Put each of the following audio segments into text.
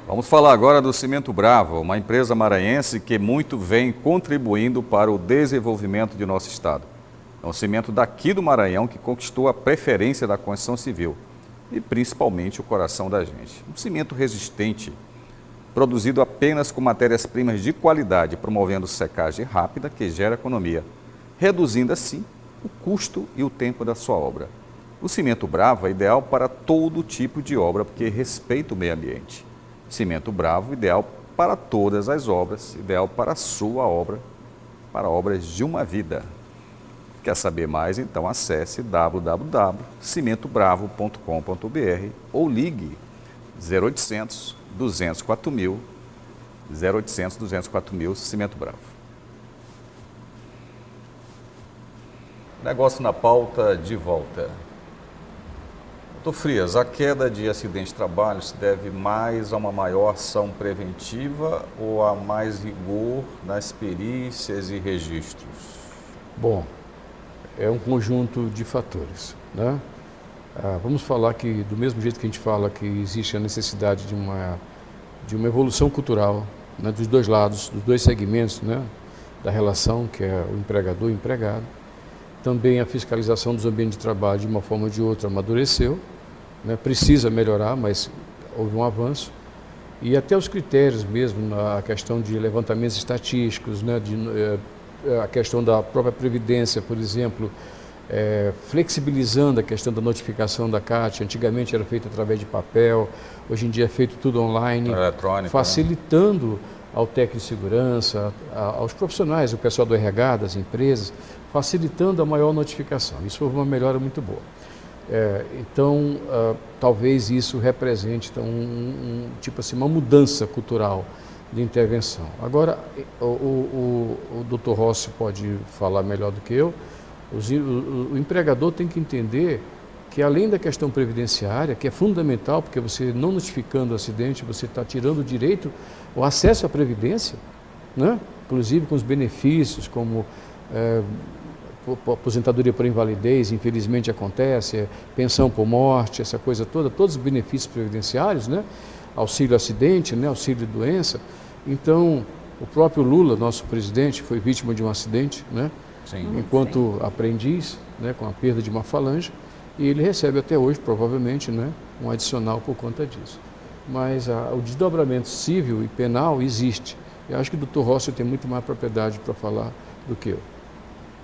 Vamos falar agora do Cimento Bravo, uma empresa maranhense que muito vem contribuindo para o desenvolvimento de nosso estado. É um cimento daqui do Maranhão que conquistou a preferência da construção civil e principalmente o coração da gente. Um cimento resistente, produzido apenas com matérias-primas de qualidade, promovendo secagem rápida que gera economia, reduzindo assim o custo e o tempo da sua obra. O Cimento Bravo é ideal para todo tipo de obra porque respeita o meio ambiente. Cimento Bravo, ideal para todas as obras, ideal para a sua obra, para obras de uma vida. Quer saber mais? Então acesse www.cimentobravo.com.br ou ligue 0800 204 mil, 0800 204 mil, Cimento Bravo. Negócio na pauta, de volta. Doutor Frias, a queda de acidente de trabalho se deve mais a uma maior ação preventiva ou a mais rigor nas perícias e registros? Bom, é um conjunto de fatores, né? Vamos falar que, do mesmo jeito que a gente fala que existe a necessidade de uma evolução cultural, né, dos dois lados, dos dois segmentos, né, da relação, que é o empregador e o empregado, também a fiscalização dos ambientes de trabalho, de uma forma ou de outra, amadureceu, né, precisa melhorar, mas houve um avanço. E até os critérios mesmo, a questão de levantamentos estatísticos, né, a questão da própria Previdência, por exemplo, flexibilizando a questão da notificação da CAT. Antigamente era feito através de papel, hoje em dia é feito tudo online, eletrônico, facilitando, né, ao técnico de segurança, aos profissionais, o pessoal do RH, das empresas, facilitando a maior notificação. Isso foi uma melhora muito boa. Então, talvez isso represente tipo assim, uma mudança cultural de intervenção. Agora, o Dr. Rossi pode falar melhor do que eu. O empregador tem que entender que, além da questão previdenciária, que é fundamental, porque você não notificando o acidente, você está tirando o direito, o acesso à previdência, né? Inclusive com os benefícios, como aposentadoria por invalidez, infelizmente acontece, pensão por morte, essa coisa toda, todos os benefícios previdenciários, né? Auxílio acidente, né? Auxílio doença. Então, o próprio Lula, nosso presidente, foi vítima de um acidente, né? Sim. Enquanto aprendiz, né? Com a perda de uma falange, e ele recebe até hoje, provavelmente, né? Um adicional por conta disso. Mas o desdobramento civil e penal existe. Eu acho que o Dr. Rossi tem muito mais propriedade para falar do que eu.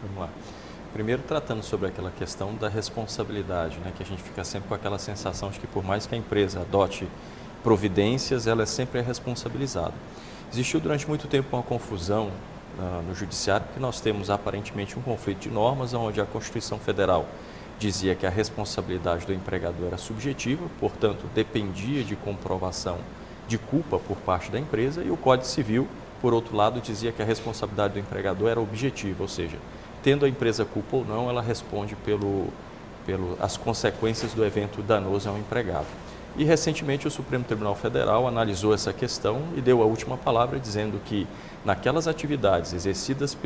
Vamos lá. Primeiro, tratando sobre aquela questão da responsabilidade, né, que a gente fica sempre com aquela sensação de que, por mais que a empresa adote providências, ela é sempre responsabilizada. Existiu durante muito tempo uma confusão no judiciário, porque nós temos aparentemente um conflito de normas, onde a Constituição Federal dizia que a responsabilidade do empregador era subjetiva, portanto, dependia de comprovação de culpa por parte da empresa, e o Código Civil, por outro lado, dizia que a responsabilidade do empregador era objetiva, ou seja, tendo a empresa culpa ou não, ela responde pelas consequências do evento danoso ao empregado. E recentemente o Supremo Tribunal Federal analisou essa questão e deu a última palavra, dizendo que naquelas atividades exercidas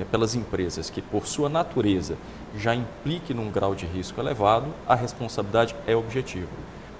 pelas empresas que, por sua natureza, já impliquem num grau de risco elevado, a responsabilidade é objetiva.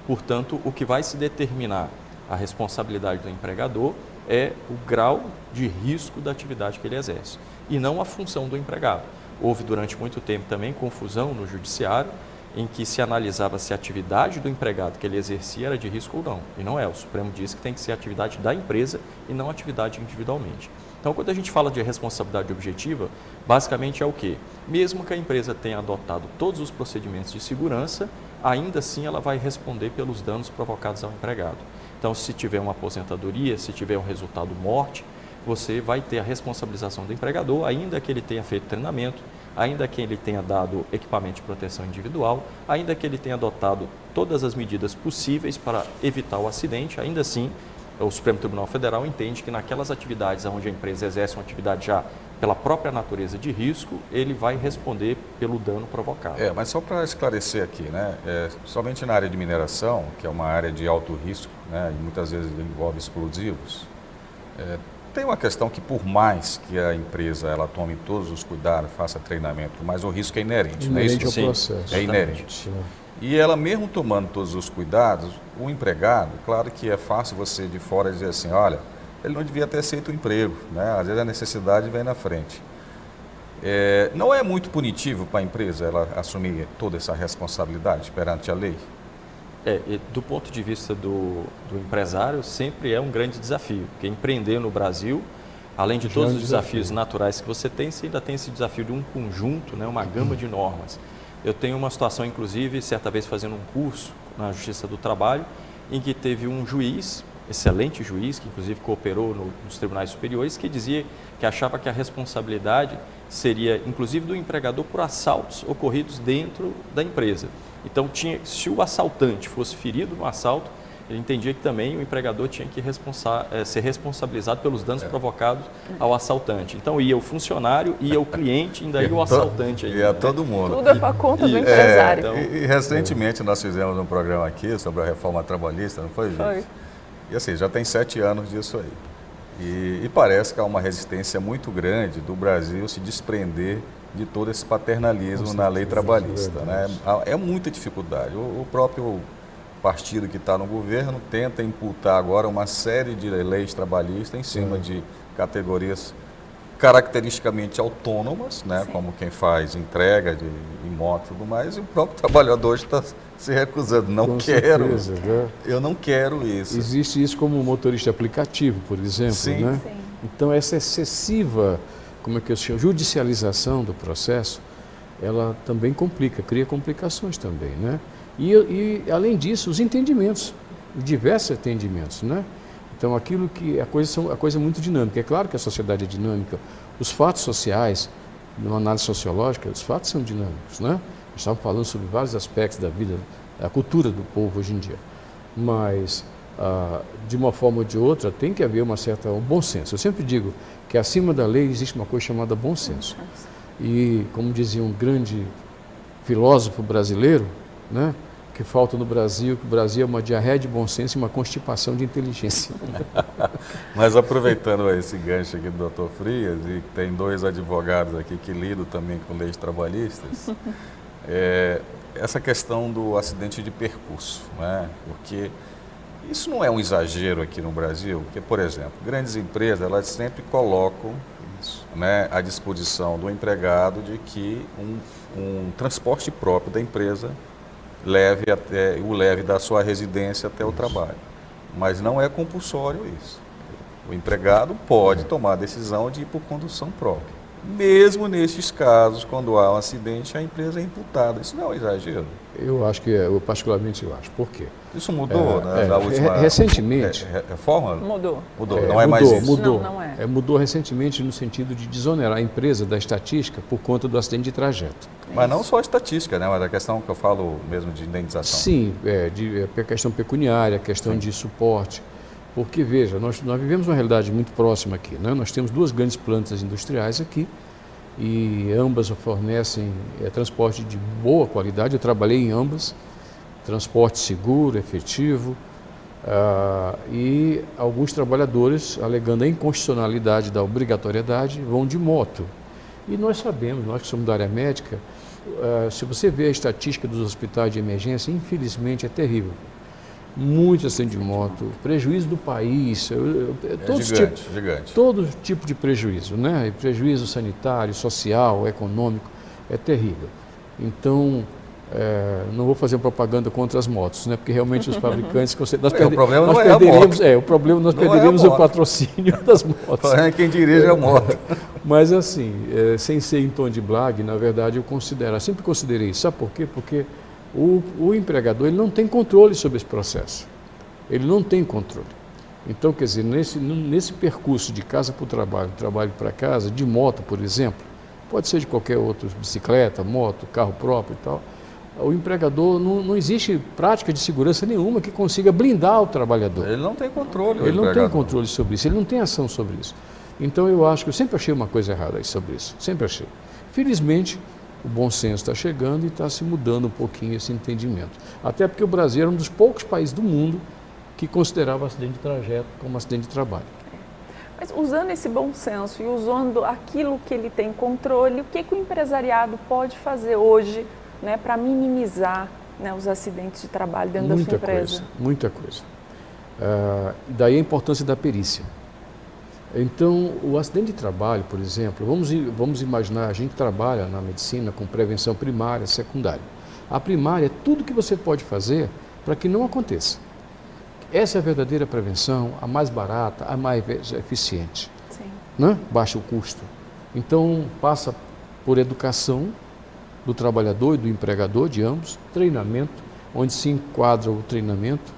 Portanto, o que vai se determinar a responsabilidade do empregador é o grau de risco da atividade que ele exerce, e não a função do empregado. Houve durante muito tempo também confusão no judiciário, em que se analisava se a atividade do empregado que ele exercia era de risco ou não, e não é. O Supremo diz que tem que ser a atividade da empresa e não a atividade individualmente. Então, quando a gente fala de responsabilidade objetiva, basicamente é o quê? Mesmo que a empresa tenha adotado todos os procedimentos de segurança, ainda assim ela vai responder pelos danos provocados ao empregado. Então, se tiver uma aposentadoria, se tiver um resultado morte, você vai ter a responsabilização do empregador, ainda que ele tenha feito treinamento, ainda que ele tenha dado equipamento de proteção individual, ainda que ele tenha adotado todas as medidas possíveis para evitar o acidente, ainda assim, o Supremo Tribunal Federal entende que naquelas atividades onde a empresa exerce uma atividade já pela própria natureza de risco, ele vai responder pelo dano provocado. Mas só para esclarecer aqui, né, somente na área de mineração, que é uma área de alto risco, né, e muitas vezes envolve explosivos, tem uma questão que, por mais que a empresa ela tome todos os cuidados, faça treinamento, mas o risco é inerente, não é isso? Inerente ao processo. É inerente. E ela mesmo tomando todos os cuidados, o empregado, claro que é fácil você de fora dizer assim, olha, ele não devia ter aceito o emprego, né? Às vezes a necessidade vem na frente. Não é muito punitivo para a empresa ela assumir toda essa responsabilidade perante a lei? Do ponto de vista do empresário, sempre é um grande desafio, porque empreender no Brasil, além de todos os desafios naturais que você tem, você ainda tem esse desafio de um conjunto, né, uma gama de normas. Eu tenho uma situação, inclusive, certa vez fazendo um curso na Justiça do Trabalho, em que teve um juiz, excelente juiz, que inclusive cooperou nos tribunais superiores, que dizia que achava que a responsabilidade seria, inclusive, do empregador por assaltos ocorridos dentro da empresa. Então, se o assaltante fosse ferido no assalto, ele entendia que também o empregador tinha que ser responsabilizado pelos danos provocados ao assaltante. Então, ia o funcionário, ia o cliente, ainda ia o assaltante. Ia todo mundo. Tudo é para conta do empresário. Então, e recentemente nós fizemos um programa aqui sobre a reforma trabalhista, não foi, gente? Foi. E assim, já tem 7 anos disso aí. E parece que há uma resistência muito grande do Brasil se desprender de todo esse paternalismo na lei trabalhista, né? É muita dificuldade. O próprio partido que está no governo tenta imputar agora uma série de leis trabalhistas em cima de categorias caracteristicamente autônomas, né? Como quem faz entrega em moto e tudo mais, e o próprio trabalhador está se recusando. Não quero, certeza, né? Eu não quero isso. Existe isso como motorista aplicativo, por exemplo, sim, né? Sim. Então essa excessiva, como é que eu chamo, judicialização do processo, ela também complica, cria complicações também, né? E além disso, os entendimentos, os diversos entendimentos, né? Então aquilo que a coisa é muito dinâmica. É claro que a sociedade é dinâmica. Os fatos sociais, numa análise sociológica, os fatos são dinâmicos, né? Nós estamos falando sobre vários aspectos da vida, da cultura do povo hoje em dia. Mas de uma forma ou de outra tem que haver um bom senso. Eu sempre digo que acima da lei existe uma coisa chamada bom senso. E como dizia um grande filósofo brasileiro, né? Que falta no Brasil, que o Brasil é uma diarreia de bom senso e uma constipação de inteligência. Mas aproveitando esse gancho aqui do Dr. Frias, e tem 2 advogados aqui que lidam também com leis trabalhistas, essa questão do acidente de percurso, né? Porque isso não é um exagero aqui no Brasil, porque, por exemplo, grandes empresas, elas sempre colocam, né, à disposição do empregado de que um transporte próprio da empresa o leve da sua residência até o trabalho. Mas não é compulsório isso. O empregado pode tomar a decisão de ir por condução própria. Mesmo nesses casos, quando há um acidente, a empresa é imputada. Isso não é um exagero? Eu acho que eu particularmente acho. Por quê? Isso mudou, né? Da última recentemente. Reforma? Mudou. Não é mais isso? Mudou. Não é. Mudou recentemente no sentido de desonerar a empresa da estatística por conta do acidente de trajeto. Mas não só a estatística, né? Mas a questão que eu falo mesmo de indenização. Sim, a questão pecuniária, a questão de suporte. Porque, veja, nós vivemos uma realidade muito próxima aqui, né? Nós temos 2 grandes plantas industriais aqui e ambas fornecem transporte de boa qualidade. Eu trabalhei em ambas, transporte seguro, efetivo, e alguns trabalhadores, alegando a inconstitucionalidade da obrigatoriedade, vão de moto. E nós sabemos, nós que somos da área médica, se você vê a estatística dos hospitais de emergência, infelizmente é terrível. Muitos acidentes de moto, prejuízo do país, gigante. Todo tipo de prejuízo, né? Prejuízo sanitário, social, econômico, é terrível. Então, não vou fazer propaganda contra as motos, né? Porque realmente os fabricantes... O problema não é a moto. O problema nós perderíamos o patrocínio das motos. Quem dirige a moto. Mas assim, sem ser em tom de blague, na verdade eu sempre considerei isso. Sabe por quê? Porque o empregador ele não tem controle sobre esse processo. Ele não tem controle. Então, quer dizer, nesse percurso de casa para o trabalho, trabalho para casa, de moto, por exemplo, pode ser de qualquer outro, bicicleta, moto, carro próprio e tal, o empregador, não existe prática de segurança nenhuma que consiga blindar o trabalhador. Ele não tem controle. Ele não tem controle sobre isso, ele não tem ação sobre isso. Então eu acho que eu sempre achei uma coisa errada sobre isso, sempre achei. Felizmente, o bom senso está chegando e está se mudando um pouquinho esse entendimento. Até porque o Brasil era um dos poucos países do mundo que considerava acidente de trajeto como acidente de trabalho. Mas usando esse bom senso e usando aquilo que ele tem controle, o que o empresariado pode fazer hoje, né, para minimizar né, os acidentes de trabalho dentro da sua empresa? Muita coisa. Daí a importância da perícia. Então, o acidente de trabalho, por exemplo, vamos imaginar, a gente trabalha na medicina com prevenção primária, secundária. A primária é tudo que você pode fazer para que não aconteça. Essa é a verdadeira prevenção, a mais barata, a mais eficiente. Sim. Né? Baixa o custo. Então, passa por educação do trabalhador e do empregador, de ambos, treinamento, onde se enquadra o treinamento,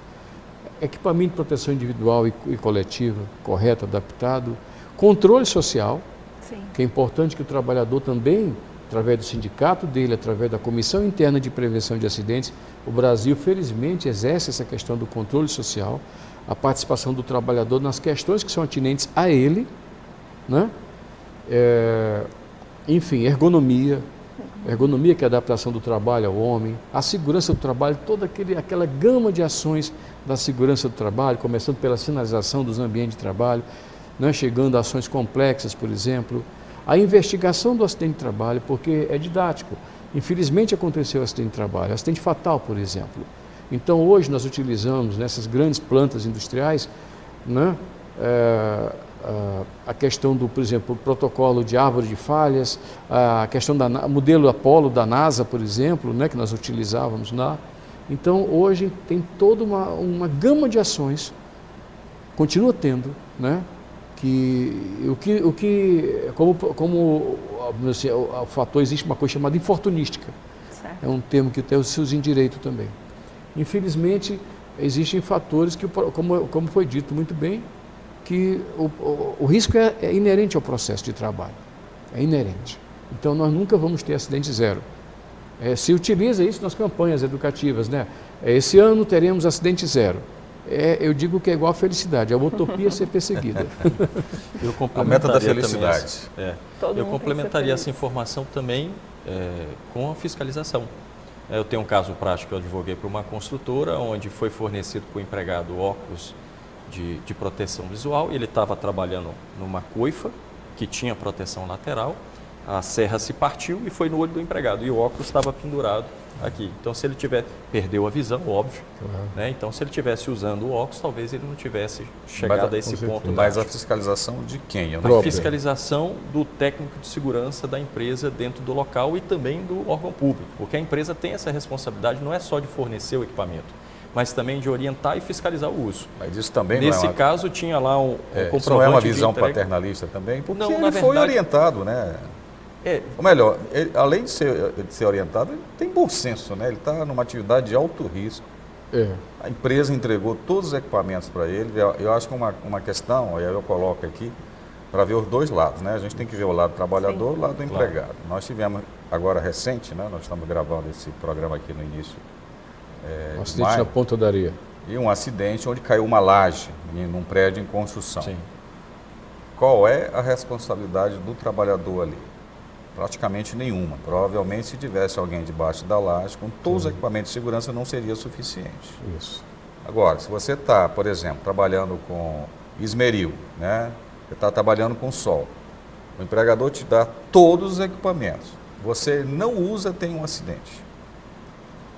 equipamento de proteção individual e coletiva correto, adaptado, controle social, Sim. que é importante que o trabalhador também, através do sindicato dele, através da Comissão Interna de Prevenção de Acidentes, o Brasil, felizmente, exerce essa questão do controle social, a participação do trabalhador nas questões que são atinentes a ele, né? Enfim, ergonomia que é a adaptação do trabalho ao homem, a segurança do trabalho, toda aquela gama de ações da segurança do trabalho, começando pela sinalização dos ambientes de trabalho, né, chegando a ações complexas, por exemplo, a investigação do acidente de trabalho, porque é didático. Infelizmente aconteceu acidente de trabalho, acidente fatal, por exemplo. Então hoje nós utilizamos nessas grandes plantas industriais, né, a questão do, por exemplo, o protocolo de árvore de falhas, a questão do modelo Apollo da NASA, por exemplo, né, que nós utilizávamos lá. Então, hoje tem toda uma gama de ações, continua tendo, né, como assim, o fator, existe uma coisa chamada infortunística. Certo. É um termo que tem os seus em direito também. Infelizmente, existem fatores que, como foi dito muito bem, que o risco é inerente ao processo de trabalho, é inerente. Então, nós nunca vamos ter acidente zero. Se utiliza isso nas campanhas educativas, né? Esse ano teremos acidente zero. Eu digo que é igual a felicidade, a utopia ser perseguida. A meta da felicidade. Eu complementaria essa informação também com a fiscalização. Eu tenho um caso prático, eu advoguei para uma construtora, onde foi fornecido para o empregado óculos de proteção visual, e ele estava trabalhando numa coifa que tinha proteção lateral, a serra se partiu e foi no olho do empregado, e o óculos estava pendurado aqui. Então, se ele perdeu a visão, óbvio, né? Então, se ele estivesse usando o óculos, talvez ele não tivesse chegado a esse ponto. Mas a fiscalização de quem? A fiscalização do técnico de segurança da empresa dentro do local e também do órgão público, porque a empresa tem essa responsabilidade, não é só de fornecer o equipamento, mas também de orientar e fiscalizar o uso. Mas isso também Nesse não é uma... caso, tinha lá um comprovante. Isso não é uma visão paternalista também? Porque não, ele foi orientado, né? Ou melhor, além de ser orientado, ele tem bom senso, né? Ele está numa atividade de alto risco. A empresa entregou todos os equipamentos para ele. Eu acho que uma questão, aí eu coloco aqui, para ver os dois lados, né? A gente tem que ver o lado do trabalhador e o lado do empregado. Nós tivemos, agora recente, né? Nós estamos gravando esse programa aqui no início. Um acidente na Ponta da Areia. E um acidente onde caiu uma laje num prédio em construção. Sim. Qual é a responsabilidade do trabalhador ali? Praticamente nenhuma. Provavelmente, se tivesse alguém debaixo da laje, com todos os equipamentos de segurança, não seria suficiente. Isso. Agora, se você está, por exemplo, trabalhando com esmeril, né? Você está trabalhando com sol, o empregador te dá todos os equipamentos, você não usa, tem um acidente.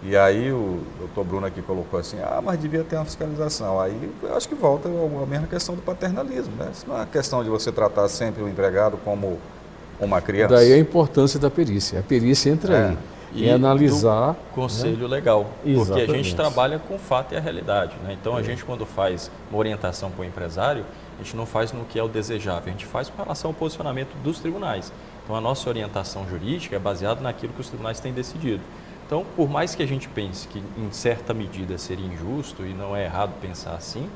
E aí o doutor Bruno aqui colocou assim, mas devia ter uma fiscalização. Aí eu acho que volta a mesma questão do paternalismo, né? Isso não é uma questão de você tratar sempre o empregado como uma criança. Daí a importância da perícia. A perícia entra aí. E analisar. Conselho legal. Exatamente. Porque a gente trabalha com o fato e a realidade, né? Então a gente, quando faz uma orientação para o empresário, a gente não faz no que é o desejável, a gente faz com relação ao posicionamento dos tribunais. Então a nossa orientação jurídica é baseada naquilo que os tribunais têm decidido. Então, por mais que a gente pense que em certa medida seria injusto, e não é errado pensar assim,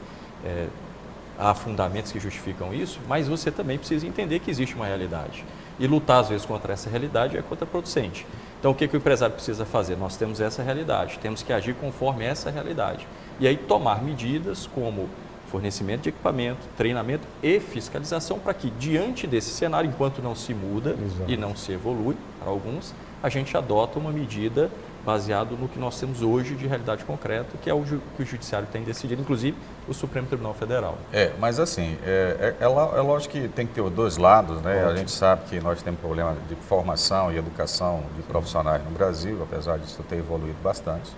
há fundamentos que justificam isso, mas você também precisa entender que existe uma realidade. E lutar, às vezes, contra essa realidade é contraproducente. Então, o que o empresário precisa fazer? Nós temos essa realidade, temos que agir conforme essa realidade. E aí tomar medidas como fornecimento de equipamento, treinamento e fiscalização para que, diante desse cenário, enquanto não se muda e não se evolui, para alguns, a gente adota uma medida baseado no que nós temos hoje de realidade concreta, que é o que o Judiciário tem decidido, inclusive o Supremo Tribunal Federal. Mas assim, é lógico que tem que ter os dois lados, né? Ótimo. A gente sabe que nós temos problema de formação e educação de profissionais no Brasil, apesar disso ter evoluído bastante.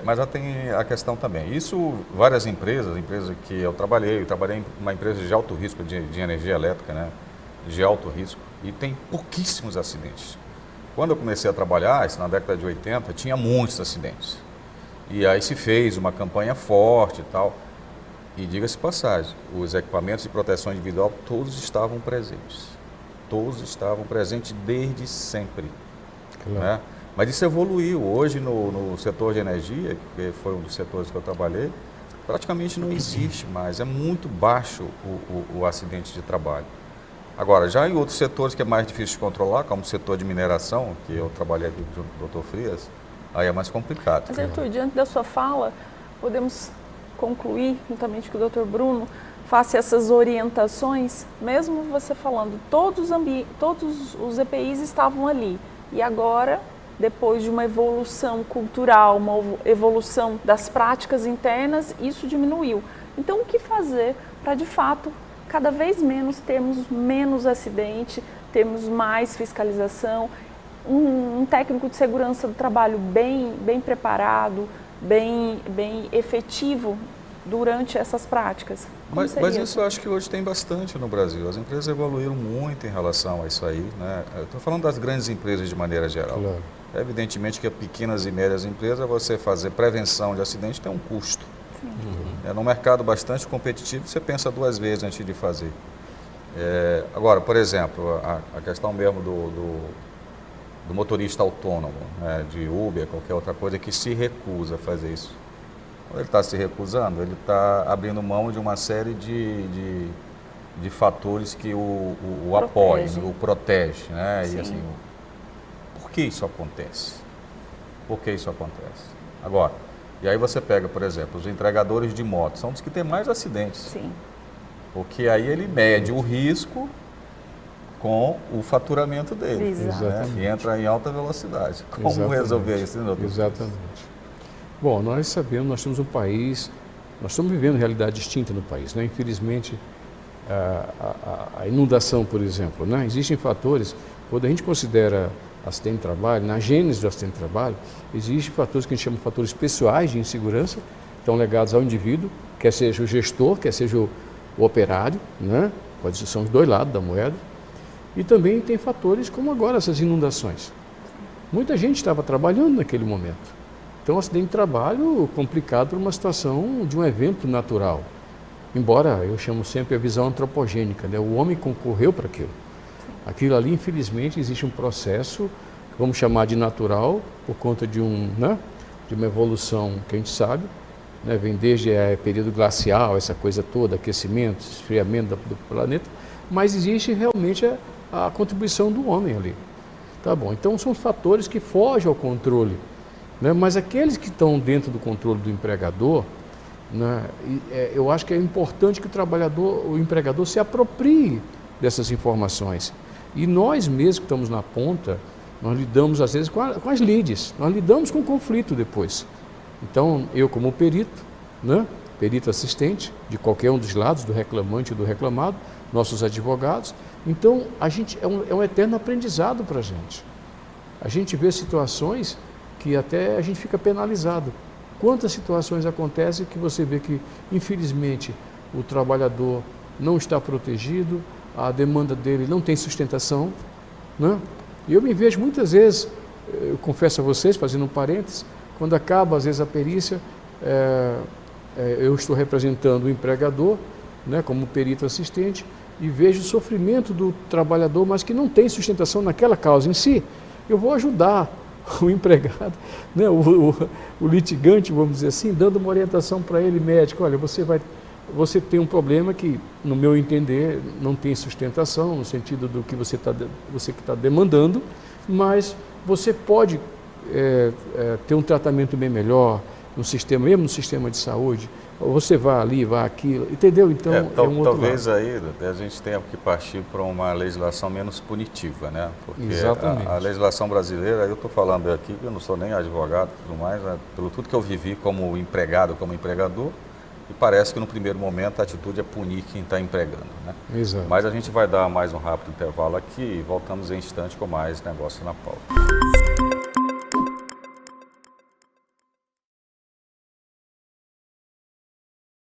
Mas já tem a questão também. Isso, várias empresas que eu trabalhei em uma empresa de alto risco de energia elétrica, né? De alto risco, e tem pouquíssimos acidentes. Quando eu comecei a trabalhar, isso na década de 80, tinha muitos acidentes. E aí se fez uma campanha forte e tal. E diga-se passagem, os equipamentos de proteção individual todos estavam presentes. Todos estavam presentes desde sempre. Claro. Né? Mas isso evoluiu. Hoje no setor de energia, que foi um dos setores que eu trabalhei, praticamente não existe mais. É muito baixo o acidente de trabalho. Agora, já em outros setores que é mais difícil de controlar, como o setor de mineração, que eu trabalhei aqui junto com o Dr. Frias, aí é mais complicado. Mas, Arthur, diante da sua fala, podemos concluir, juntamente com o Dr. Bruno, faça essas orientações, mesmo você falando, todos os EPIs estavam ali. E agora, depois de uma evolução cultural, uma evolução das práticas internas, isso diminuiu. Então, o que fazer para, de fato, cada vez menos termos menos acidente, termos mais fiscalização, um técnico de segurança do trabalho bem preparado, bem efetivo durante essas práticas? Mas isso eu acho que hoje tem bastante no Brasil. As empresas evoluíram muito em relação a isso aí, né? Eu estou falando das grandes empresas de maneira geral. Claro. Evidentemente que pequenas e médias empresas, você fazer prevenção de acidente tem um custo. No mercado bastante competitivo, você pensa duas vezes antes de fazer. Agora, por exemplo, a questão mesmo do motorista autônomo, né, de Uber, qualquer outra coisa, que se recusa a fazer isso. Quando ele está se recusando, ele está abrindo mão de uma série de fatores que o apoiam, o protege. Né? E assim, por que isso acontece? Por que isso acontece? Agora, e aí você pega, por exemplo, os entregadores de moto, são os que têm mais acidentes. Sim. Porque aí ele mede o risco com o faturamento dele. Exatamente. Né? E entra em alta velocidade. Como resolver isso, doutor? Exatamente. Bom, nós sabemos, nós temos um país, nós estamos vivendo realidade distinta no país. Né? Infelizmente, a inundação, por exemplo, né? Existem fatores, quando a gente considera acidente de trabalho, na gênese do acidente de trabalho, existem fatores que a gente chama de fatores pessoais de insegurança, estão ligados ao indivíduo, quer seja o gestor, quer seja o operário, né? Pode ser, são os dois lados da moeda. E também tem fatores como agora essas inundações. Muita gente estava trabalhando naquele momento. Então, acidente de trabalho complicado por uma situação de um evento natural. Embora eu chamo sempre a visão antropogênica, né? O homem concorreu para aquilo. Aquilo ali, infelizmente, existe um processo, vamos chamar de natural, por conta de uma evolução que a gente sabe, né? Vem desde o período glacial, essa coisa toda, aquecimento, esfriamento do planeta, mas existe realmente a contribuição do homem ali. Tá bom, então são fatores que fogem ao controle, né? Mas aqueles que estão dentro do controle do empregador, né? Eu acho que é importante que o empregador se aproprie dessas informações. E nós mesmos que estamos na ponta, nós lidamos às vezes com as leads, nós lidamos com o conflito depois. Então, eu como perito, né? Perito assistente de qualquer um dos lados, do reclamante e do reclamado, nossos advogados. Então, a gente é um eterno aprendizado para a gente. A gente vê situações que até a gente fica penalizado. Quantas situações acontecem que você vê que, infelizmente, o trabalhador não está protegido, a demanda dele não tem sustentação, né? E eu me vejo muitas vezes, eu confesso a vocês, fazendo um parênteses, quando acaba às vezes a perícia, eu estou representando o empregador, né, como perito assistente, e vejo o sofrimento do trabalhador, mas que não tem sustentação naquela causa em si. Eu vou ajudar o empregado, né, o litigante, vamos dizer assim, dando uma orientação para ele, médico, olha, você tem um problema que, no meu entender, não tem sustentação, no sentido do que você que está demandando, mas você pode ter um tratamento bem melhor no sistema, mesmo no sistema de saúde, você vai ali, vai aqui, entendeu? Então, talvez aí a gente tenha que partir para uma legislação menos punitiva, né? Porque a legislação brasileira, eu estou falando aqui, eu não sou nem advogado e tudo mais, né? Pelo tudo que eu vivi como empregado, como empregador, e parece que no primeiro momento a atitude é punir quem está empregando, né? Exato. Mas a gente vai dar mais um rápido intervalo aqui e voltamos em instante com mais negócio na pauta.